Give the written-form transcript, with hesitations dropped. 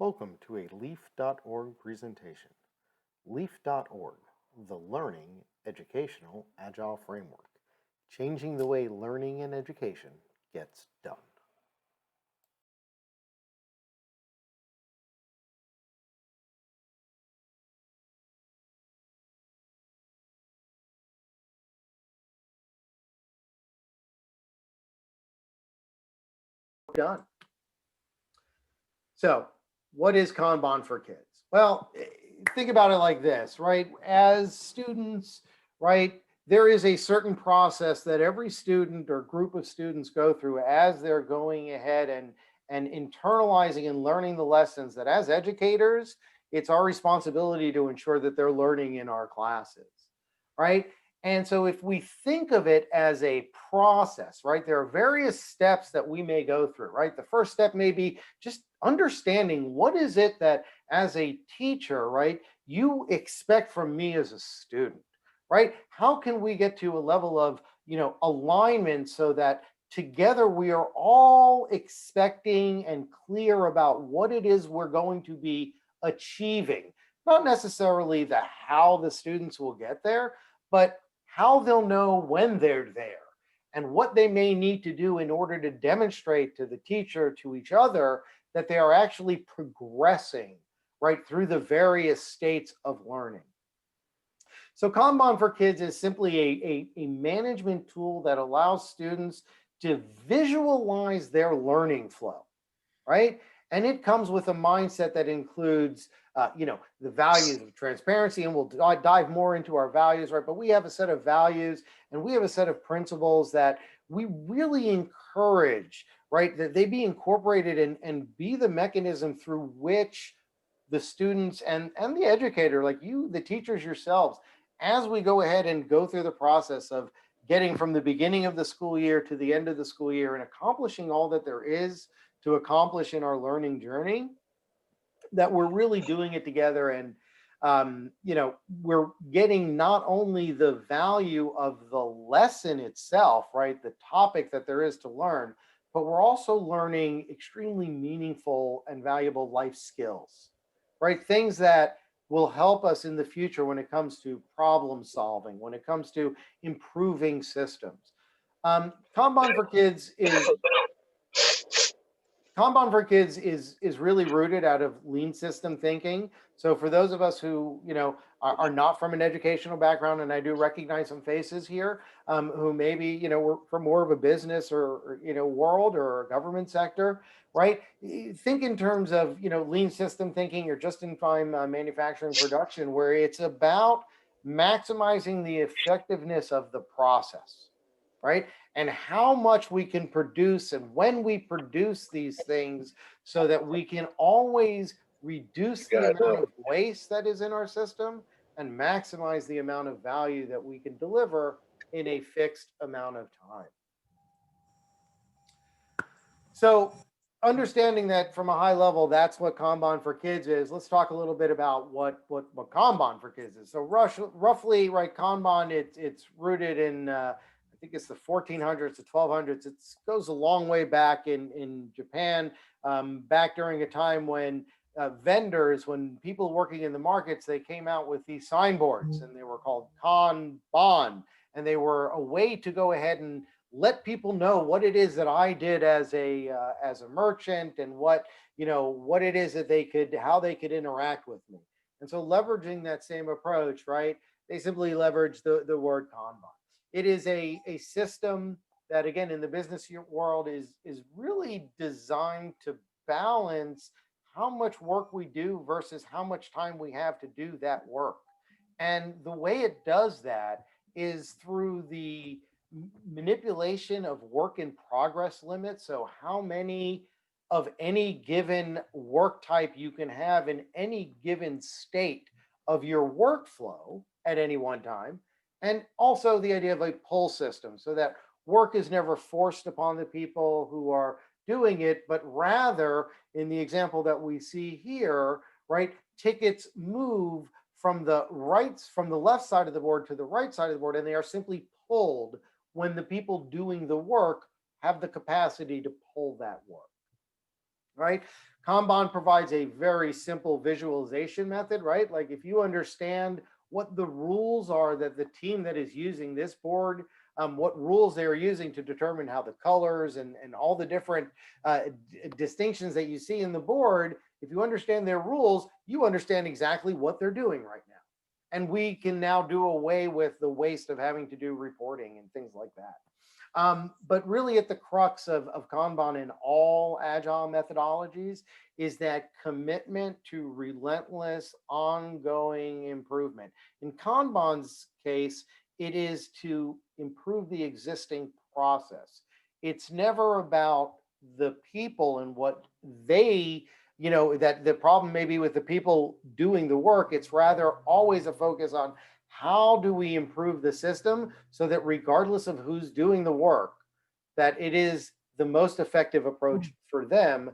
Welcome to a L-EAF.org presentation. L-EAF.org, the Learning, Educational, Agile Framework, changing the way learning and education gets done. Done. So, what is Kanban for kids? Well, think about it like this, right? As students, right, there is a certain process that every student or group of students go through as they're going ahead and internalizing and learning the lessons that as educators, it's our responsibility to ensure that they're learning in our classes, right? And so if we think of it as a process, right, there are various steps that we may go through, right? The first step may be just understanding what is it that as a teacher, right, you expect from me as a student, right? How can we get to a level of, alignment so that together we are all expecting and clear about what it is we're going to be achieving, not necessarily the how the students will get there, but how they'll know when they're there and what they may need to do in order to demonstrate to the teacher, to each other, that they are actually progressing right through the various states of learning. So Kanban for Kids is simply a management tool that allows students to visualize their learning flow, right? And it comes with a mindset that includes, the values of transparency, and we'll dive more into our values, right? But we have a set of values and we have a set of principles that we really encourage, right? That they be incorporated and be the mechanism through which the students and the educator, like you, the teachers yourselves, as we go ahead and go through the process of getting from the beginning of the school year to the end of the school year and accomplishing all that there is to accomplish in our learning journey, that we're really doing it together. And we're getting not only the value of the lesson itself, right, the topic that there is to learn, but we're also learning extremely meaningful and valuable life skills, right? Things that will help us in the future when it comes to problem solving, when it comes to improving systems. Kanban for Kids is Kanban for Kids is really rooted out of lean system thinking. So for those of us who are not from an educational background, and I do recognize some faces here who maybe were from more of a business or world or a government sector, right? Think in terms of lean system thinking or just-in-time manufacturing production, where it's about maximizing the effectiveness of the process, right? And how much we can produce and when we produce these things so that we can always reduce the amount of waste that is in our system and maximize the amount of value that we can deliver in a fixed amount of time. So, understanding that from a high level, that's what Kanban for Kids is. Let's talk a little bit about what Kanban for Kids is. So, roughly, right, Kanban it's rooted in I think it's the 1400s to 1200s. It goes a long way back in Japan, back during a time when vendors, when people working in the markets, they came out with these signboards, and they were called Kanban, and they were a way to go ahead and let people know what it is that I did as a merchant, and what it is that how they could interact with me. And so leveraging that same approach, right? They simply leverage the word Kanban. It is a system that, again, in the business world is really designed to balance how much work we do versus how much time we have to do that work. And the way it does that is through the manipulation of work in progress limits. So, how many of any given work type you can have in any given state of your workflow at any one time. And also the idea of a pull system so that work is never forced upon the people who are doing it, but rather, in the example that we see here, right, tickets move from the left side of the board to the right side of the board, and they are simply pulled when the people doing the work have the capacity to pull that work, right? Kanban provides a very simple visualization method, right? Like if you understand what the rules are that the team that is using this board, what rules they're using to determine how the colors and all the different distinctions that you see in the board, if you understand their rules, you understand exactly what they're doing right now. And we can now do away with the waste of having to do reporting and things like that. But really at the crux of Kanban in all agile methodologies is that commitment to relentless ongoing improvement. In Kanban's case, it is to improve the existing process. It's never about the people and what they, that the problem may be with the people doing the work. It's rather always a focus on how do we improve the system so that regardless of who's doing the work, that it is the most effective approach for them